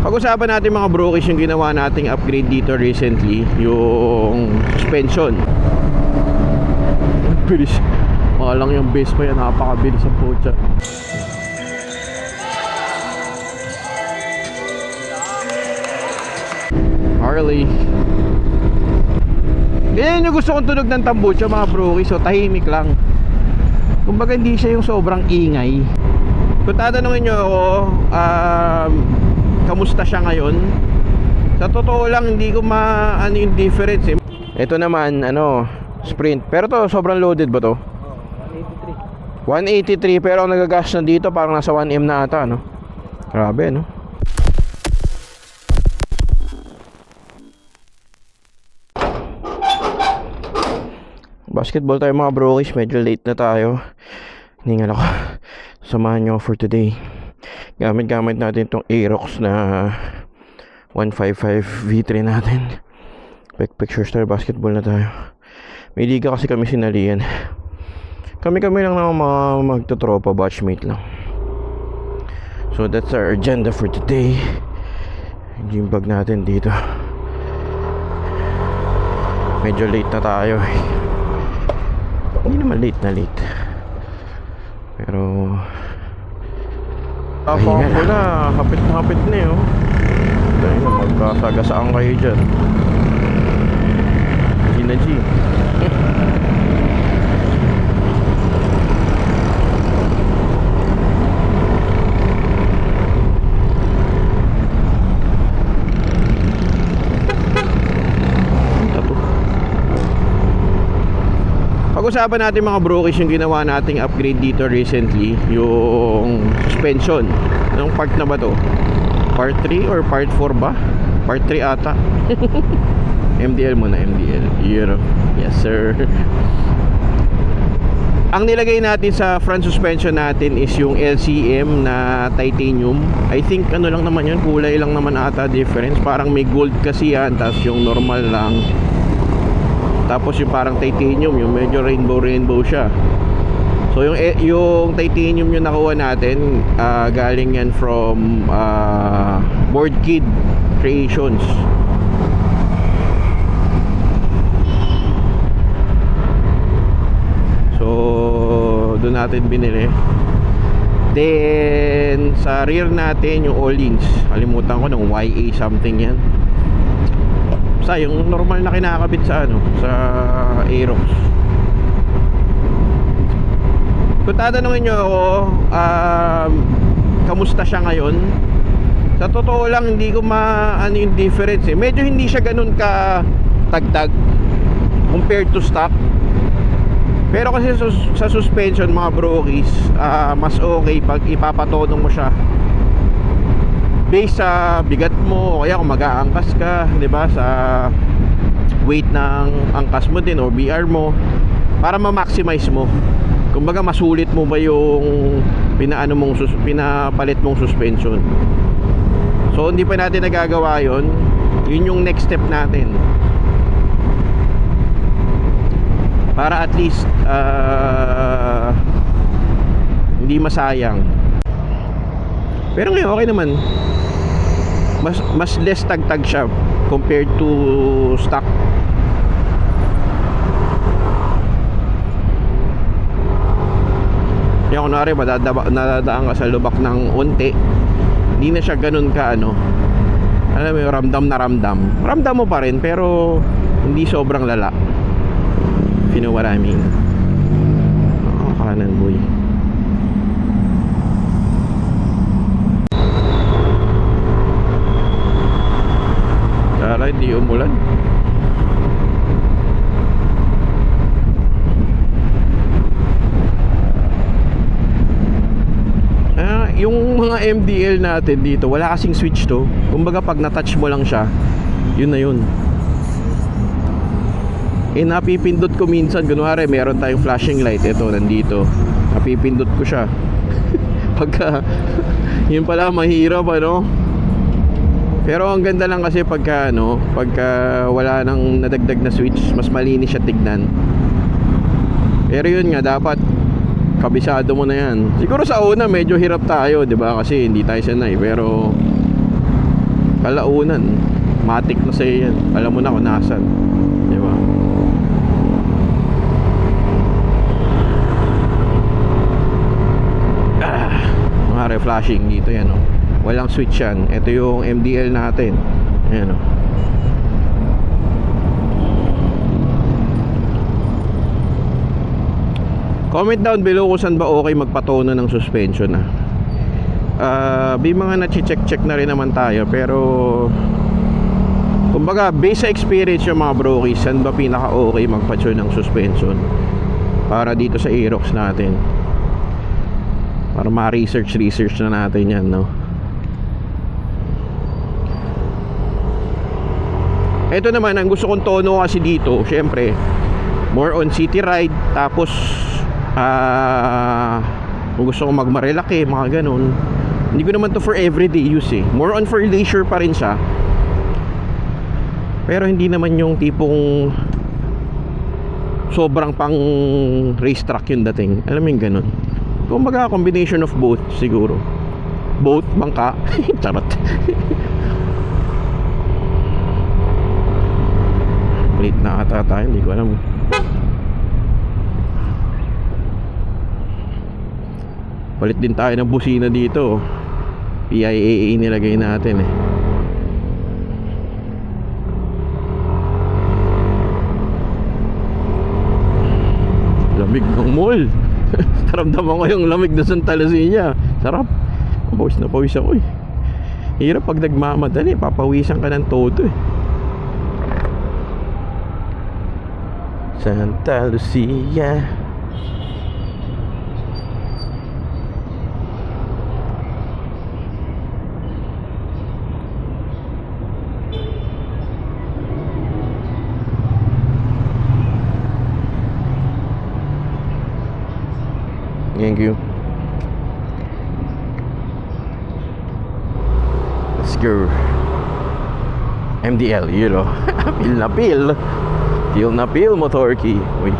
Pag-usapan natin mga brokies yung ginawa nating upgrade dito recently, yung suspension. Bilis. Lang yung base pa yan, napakabilis ang pucha. Harley. Ganyan yung gusto kong tunog ng tambucha mga brokies. So tahimik lang. Kumbaga hindi siya yung sobrang ingay. Kung tatanungin nyo ako, kamusta siya ngayon? Sa totoo lang hindi ko ano yung difference eh. Ito naman Sprint. Pero to sobrang loaded ba to? 183. 183 pero ang nagagas na dito parang nasa 1M na ata Grabe Basketball tayo mga brokies. Medyo late na tayo. Hiningal ako. Samahan nyo for today. Gamit natin itong Aerox na 155 V3 natin. Picture star basketball na tayo. May liga kasi kami sinalian. Kami lang naman mga magtotropa, batchmate lang. So that's our agenda for today. Gym bag natin dito. Medyo late na tayo Hindi naman late pero tapang ko na hapit na dahil magkasagasaan kayo dyan. G na G. Pag-usapan natin mga brokies yung ginawa nating upgrade dito recently, yung suspension. Anong part na ba to? Part 3 or part 4 ba? Part 3 ata. MDL muna, MDL. Yes sir. Ang nilagay natin sa front suspension natin is yung LCM na titanium. I think lang naman yun, kulay lang naman ata difference. Parang may gold kasi yan, tapos yung normal lang. Tapos yung parang titanium, yung medyo rainbow siya. So yung titanium yung nakuha natin, galing yan from Board Kid Creations. So doon natin binili. Then sa rear natin yung Öhlins, kalimutan ko ng YA something yan. Yung normal na kinakabit sa sa Aerox. Kung tatanungin nyo ako, kamusta siya ngayon? Sa totoo lang hindi ko ano yung difference eh. Medyo hindi siya ganun ka tagtag compared to stock. Pero kasi sa suspension mga brokies, mas okay pag ipapatonong mo siya based sa bigat mo, o kaya kung mag-aangkas ka, 'di ba, sa weight ng angkas mo din o BR mo, para ma-maximize mo. Kumbaga masulit mo ba yung pinapalit mong suspension. So hindi pa natin nagagawa 'yon. Yun yung next step natin. Para at least hindi masayang. Pero ngayon okay naman. Mas less tagtag siya compared to stock. Kaya kunwari nadadaan ka sa lubak ng unti, hindi na siya ganun ka alam mo yung ramdam mo pa rin pero hindi sobrang lala, if you know what I mean. Kanan boy. Kala hindi umulan. Yung mga MDL natin dito, wala kasing switch to. Kumbaga pag na-touch mo lang siya, yun na yun. Napipindot ko minsan, kunwari meron tayong flashing light, ito nandito, napipindot ko siya. Pagka yun pala mahirap pero ang ganda lang kasi pagka wala nang nadagdag na switch, mas malinis siya tignan. Pero yun nga, dapat kabisado mo na 'yan. Siguro sa una medyo hirap tayo, 'di ba? Kasi hindi tayo sanay, pero kalaunan, matik na sa'yo yan. Alam mo na kung nasan, di ba? Mga reflashing dito yan, oh. Walang switch yan. Ito yung MDL natin. Ayan, oh. Comment down below kung saan ba okay magpatono ng suspension, may mga na-check na rin naman tayo, pero kumbaga based sa experience yung mga brokies, saan ba pinaka okay magpa-tune ng suspension para dito sa Aerox natin, para ma-research na natin yan, no? Ito naman ang gusto kong tono kasi dito, syempre more on city ride, tapos kung gusto kong magmarelaki, mga ganun. Hindi ko naman to for everyday use eh. More on for leisure pa rin siya. Pero hindi naman yung tipong sobrang pang racetrack yung dating. Alam mo yung ganun. Kumbaga combination of both siguro. Both, bangka. Charot. Late na ata tayo, hindi ko alam. Palit din tayo ng busina dito. PIAA nilagay natin eh. Lamig ng mall. Naramdaman ko yung lamig na Santa Lucia. Sarap. Pawis na pawis ako eh. Hirap pag nagmamadali, papawisan ka ng todo eh. Santa Lucia. Thank you. Let's go. MDL, you know. Pil na pil. Pil na pil, motor key. Uy.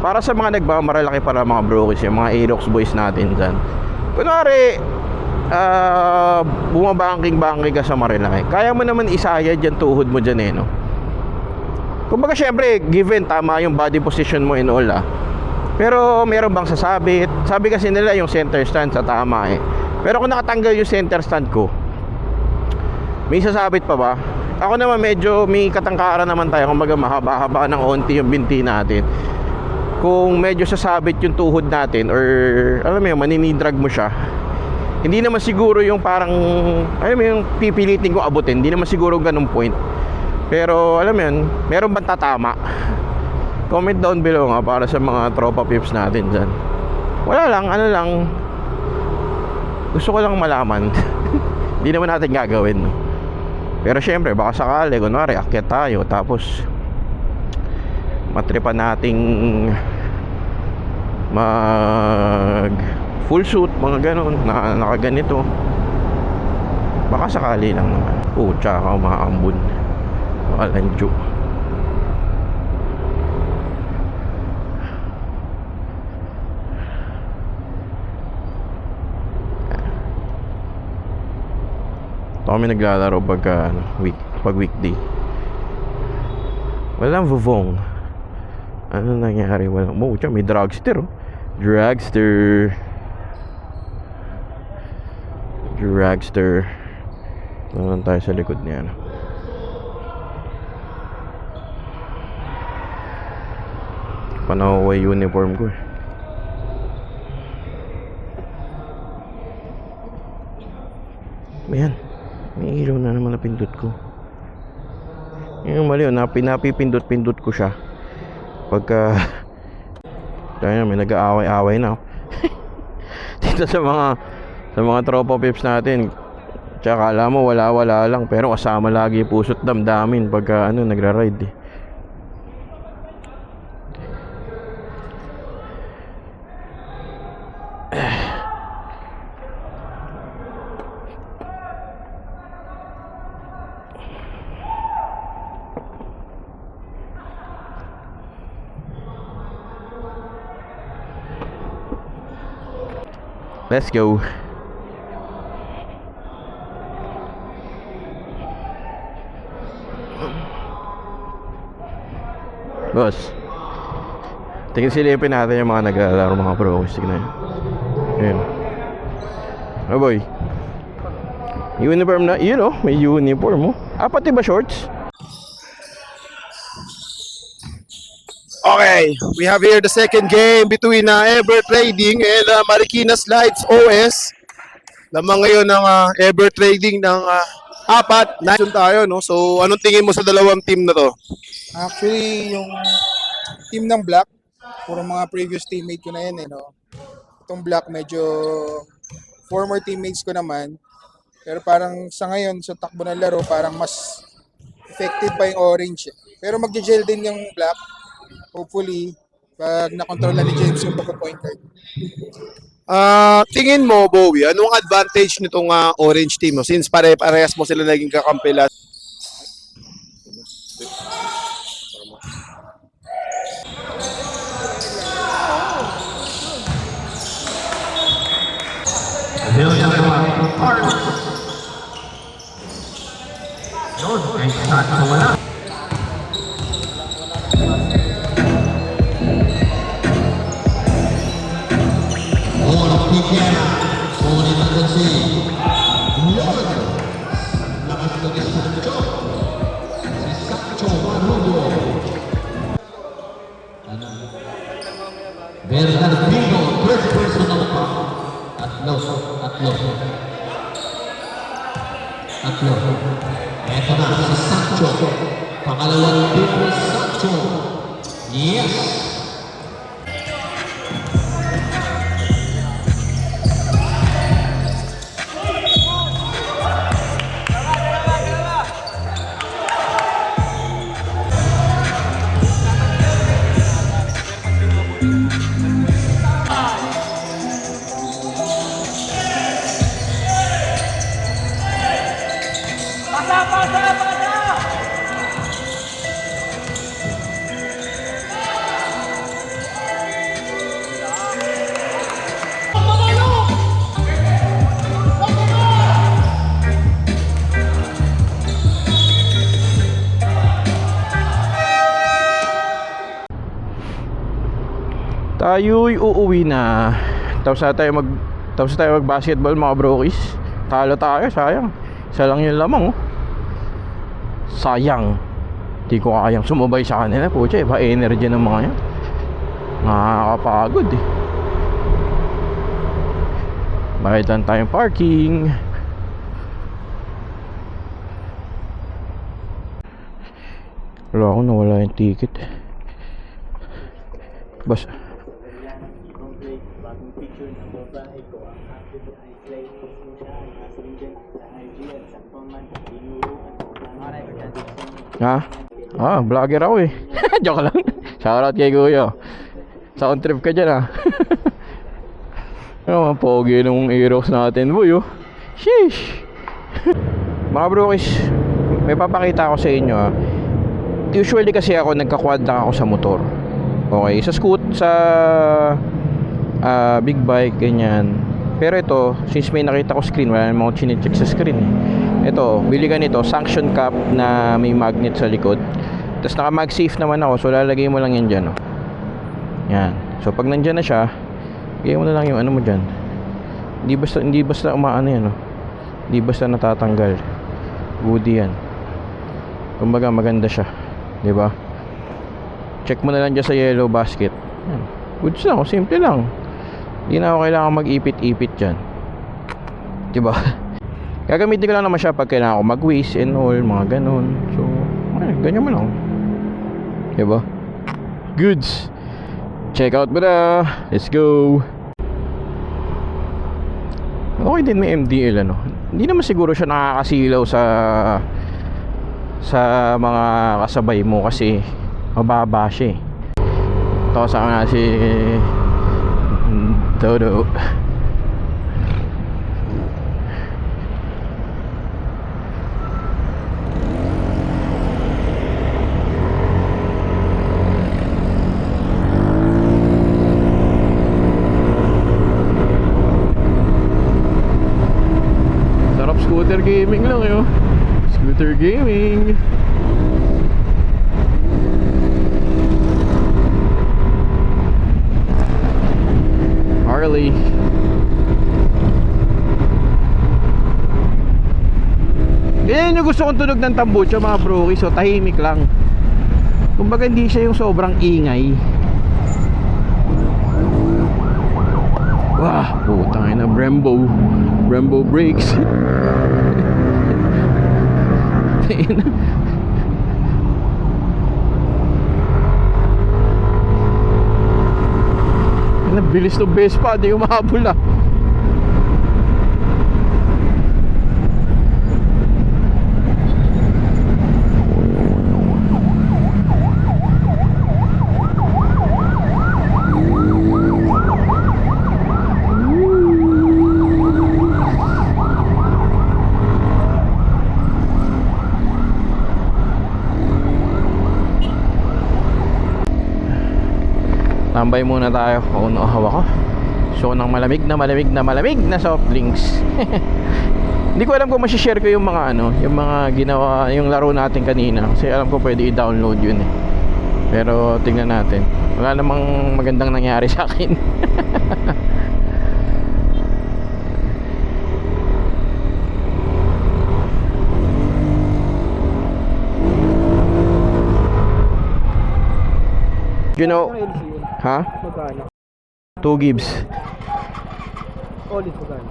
Para sa mga nagmamaralaki, para mga brokies, yung mga Aerox boys natin dyan. Kunwari, bumabangking-bangking ka sa Marilaki, kaya mo naman isayad dyan tuhod mo dyan eh, no? Kumbaga syempre, given tama yung body position mo and all pero meron bang sasabit? Sabi kasi nila yung center stand sa tama eh. Pero kung nakatanggal yung center stand ko, may sasabit pa ba? Ako naman medyo may katangkaran naman tayo, kumbaga mahaba-haba ng onti yung binti natin. Kung medyo sasabit yung tuhod natin, or alam mo yun, maninidrag mo siya, hindi naman siguro yung parang, alam mo yung pipilitin ko abutin, hindi naman siguro ganung point. Pero alam mo yun, meron bang tatama? Comment down below nga para sa mga tropa pips natin dyan. Wala lang, ano lang, gusto ko lang malaman. Hindi naman natin gagawin, no? Pero syempre baka sakali, kunwari akyat tayo, tapos matripan nating mag full suit, mga ganun, na nakaganito, baka sakali lang naman. Tsaka umaambun, malandyo. Ito kami naglalaro pag weekday. Walang vuvong. Ano nangyari? Walang may dragster, oh. Dragster. Naman tayo sa likod niya, no? Panaway uniform ko eh. Ayan, may ilaw na naman na pindot ko. Yung mali yun, pinapipindot-pindot ko siya pagka kaya may nag-aaway-aaway na. Dito sa mga tropa pips natin. Tsaka alam mo, wala lang, pero kasama lagi puso't damdamin pagka nagra-ride eh. Let's go. Boss, tingin silipin natin yung mga nag-aalaro mga bro. Tignan nyo. Ayan. Oh boy. Uniform na, yun oh, may uniform oh. Ah, pati ba shorts? Okay, we have here the second game between Ever Trading and Marikina Slides OS. Lamang ngayon ng Ever Trading ng apat. Nandun tayo, no? So, anong tingin mo sa dalawang team na to? Actually, yung team ng Black, puro mga previous teammate ko na yan, no? Itong Black, medyo former teammates ko naman. Pero parang sa ngayon, sa takbo ng laro, parang mas effective pa yung Orange. Pero mag-gel din yung Black. Hopefully, pag nakontrol na ni James yung pagka-point guard. Tingin mo, Bowie, anong advantage nitong Orange team mo? Since pare-parehas mo sila naging kakampi last. Bernardino, third personal foul. Tatlo. Eto na si Sancho. Pangalawang team ni Sancho. Yes! Tayo'y uuwi na. Tapos na tayo mag-basketball mga brokies. Talo tayo, sayang. Isa lang yung lamang oh. Sayang. Di ko kayang sumabay sa kanila. Pucha, iba energy ng mga yan. Nakakapagod eh. Bakit lang tayong parking? Wala ko, nawala yung ticket. Basta ha? Vlogger ako eh. Joke lang. Shoutout kay Kuya. Sound trip ka dyan ano mga pogi nung Aerox natin boy oh. Sheesh. Mga brokies, may papakita ako sa inyo Usually kasi ako nagka-quad lang ako sa motor. Okay, sa big bike ganyan. Pero ito, since may nakita ko screen, wala namang ako chinecheck sa screen Ito, bili ka nito, suction cap na may magnet sa likod. Tapos naka-mag safe naman ako, so lalagay mo lang yan dyan Yan. So pag nandyan na siya, lagay mo na lang yung ano mo dyan. Hindi basta umaano yan Hindi basta natatanggal. Woody yan. Kumbaga maganda siya, 'di ba? Check mo na lang dyan sa yellow basket. Yan. Goods lang, simple lang. Hindi na ako kailangan mag-ipit-ipit dyan, 'di ba? Gagamitin ko lang naman siya pag kailangan ko mag-waste and all, mga ganun. So, ganyan mo lang, 'di ba? Goods. Check out mo na. Let's go. Okay din may MDL Hindi naman siguro siya nakakasilaw sa mga kasabay mo kasi mababa siya Ito kasama nga si Dodo. Scooter gaming lang Scooter gaming. Harley. Ganyan yung gusto kong tunog ng tambucho mga broki. So tahimik lang. Kumbaga hindi siya yung sobrang ingay. Wah, putang ina, Brembo brakes. Nabilis ng Vespa, di umahabol na. Tambay muna tayo kung hawak ko. So ng malamig na soft drinks. Hindi ko alam kung ma-share ko yung mga yung mga ginawa, yung laro natin kanina. Kasi alam ko pwede i-download yun eh. Pero tingnan natin. Wala namang magandang nangyari sa akin. You know, ha? Magkano? 2 gives. Ulit magkano?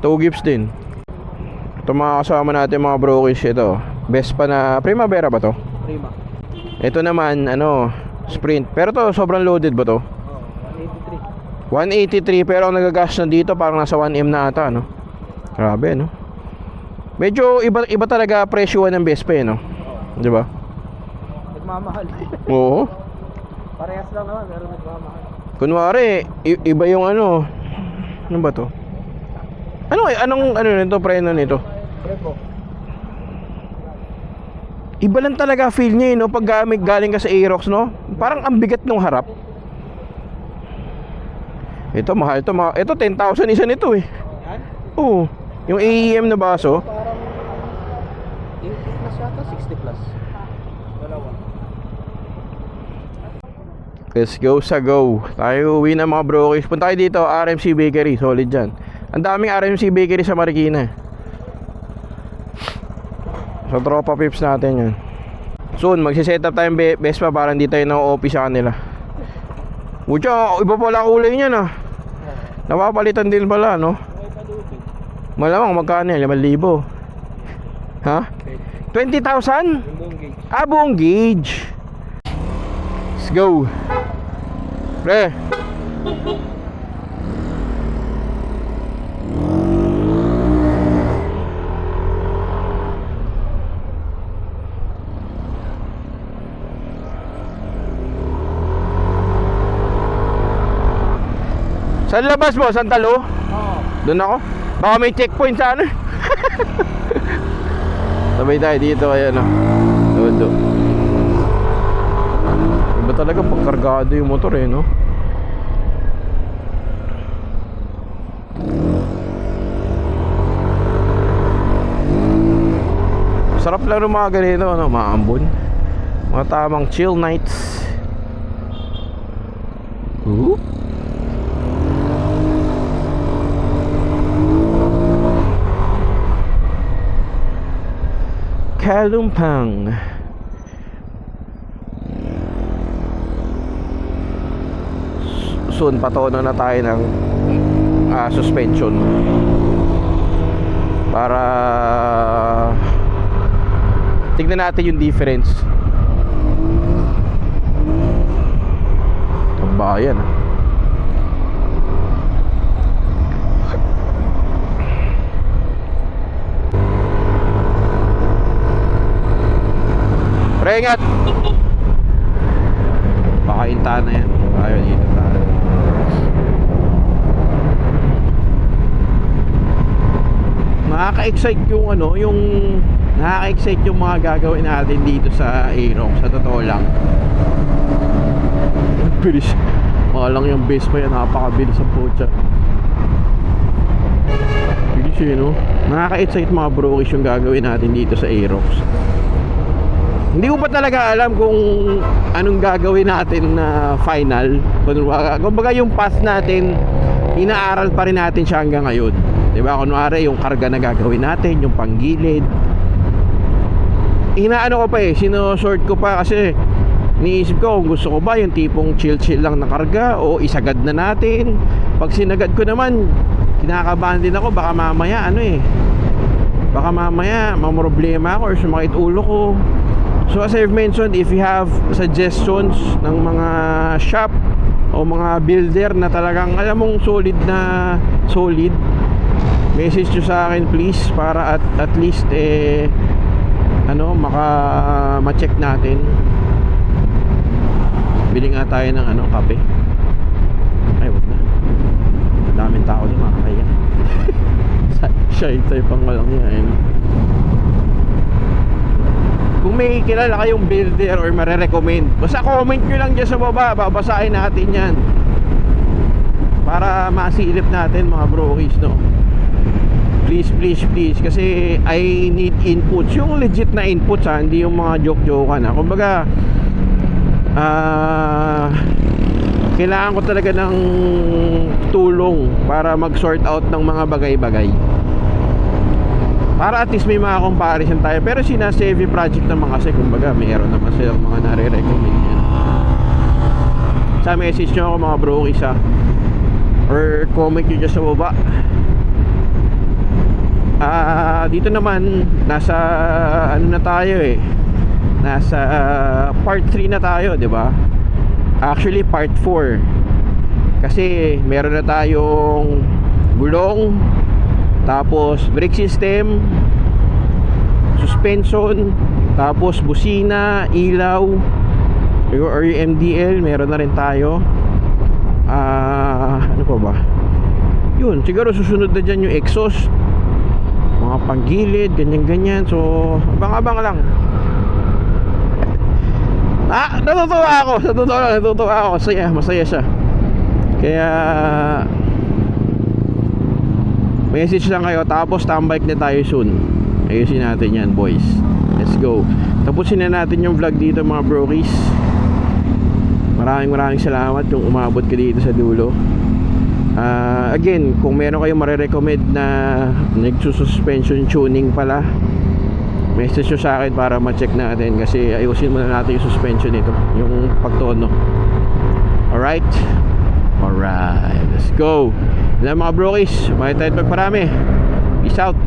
2 gives din. Ito mga kasama natin mga brokies. Ito Vespa na Primavera ba to? Prima. Ito naman Sprint. Pero to sobrang loaded ba to? Oo, 183 183. pero ang nagagas na dito parang nasa 1M na ata no? Grabe no? Medyo iba talaga presyo ng Vespa eh no? Di ba? Nagmamahal. Oo. Parehas lang naman, pero nagmamahal. Kunwari iba yung ano ba to? Anong nito preno nito? Prepo. Iba lang talaga feel niya no pag galing ka sa Aerox no? Parang ang bigat ng harap. Ito mahal to. Ito 10,000 isa nito eh. Yan? Oo. Yung AEM na baso. Parang 80 plus yata, 60 plus. Dalawa. Let's go sa go. Tayo uwi na mga brokies. Punta tayo dito, RMC Bakery. Solid dyan. Ang daming RMC Bakery sa Marikina. So tropa pips natin yan. Soon magsiset up tayong Vespa para hindi tayo na-office sa kanila. Mucha, iba pala kulay niyan ah. Napapalitan din pala no. Malamang magkano yan? 5,000. Ha? 20,000? Yung buong gauge. Buong gauge. Let's go. Pre. Saan labas mo? Saan talo? Oo. Doon ako? Baka may checkpoint sa ano. Sabay tayo dito, ayan o. Doon. Iba talaga pagkargado yung motor eh, no? Sarap lang ng mga ganito, ano? Maambon. Mga tamang chill nights. Ooh. Kalumpang. Soon patono na tayo ng suspension para tignan natin yung difference. Tambayan Ingat. Baka intaan na yan. Ayun, intaan. Nakaka-excite yung nakaka-excite yung mga gagawin natin dito sa Aerox. Sa totoo lang. Bilis. Makalang yung base pa yan. Napakabilis ang pocha. Bilis yun, no? Nakaka-excite mga brokies yung gagawin natin dito sa Aerox. Hindi ko pa talaga alam kung anong gagawin natin na final. Kumbaga yung path natin, inaaral pa rin natin siya hanggang ngayon. Diba? Kunwari yung karga na gagawin natin, yung panggilid. Inaano ko pa sinosort ko pa kasi niisip ko kung gusto ko ba yung tipong chill lang na karga o isagad na natin. Pag sinagad ko naman, kinakabahan din ako, baka mamaya baka mamaya mamroblema ako or sumakit ulo ko. So as I've mentioned, if you have suggestions ng mga shop o mga builder na talagang alam mong solid, message nyo sa akin please, para at least ma-check natin. Bili nga tayo ng kape. Ay, wag na. Daming tao din, makakaya. Siya tayo pang walang yan. Kung may kilala kayong builder or marirecommend, basta comment nyo lang dyan sa baba, babasahin natin yan para masilip natin mga brokies, no? Please kasi I need inputs, yung legit na inputs hindi yung mga joke-joke na. Kumbaga kailangan ko talaga ng tulong para mag-sort out ng mga bagay-bagay, para at least may mga comparison tayo. Pero sinasave project naman kasi kumbaga mayroon naman silang mga nare-recommend yan. Sa message nyo ako mga brokies or comment nyo dyan sa baba. Dito naman nasa na tayo nasa part 3 na tayo, 'di ba? Actually part 4 kasi meron na tayong gulong, tapos brake system, suspension, tapos busina, ilaw or yung MDL meron na rin tayo. Ano pa ba? Yun, siguro susunod na dyan yung exhaust, mga panggilid, ganyan-ganyan. So abang-abang lang. Natutuwa ako. Sa totoo lang, natutuwa ako. Masaya siya. Kaya message lang kayo. Tapos tambike na tayo soon. Ayusin natin yan, boys. Let's go. Tapusin na natin yung vlog dito mga brokies. Maraming salamat kung umabot ka dito sa dulo. Again, kung meron kayong marirecommend na nagsususpension tuning pala, message nyo sa akin para ma-check natin, kasi ayusin muna natin yung suspension nito, yung pagtono. Alright, let's go. Yan mga brokies, may tayo pagparami. Peace out.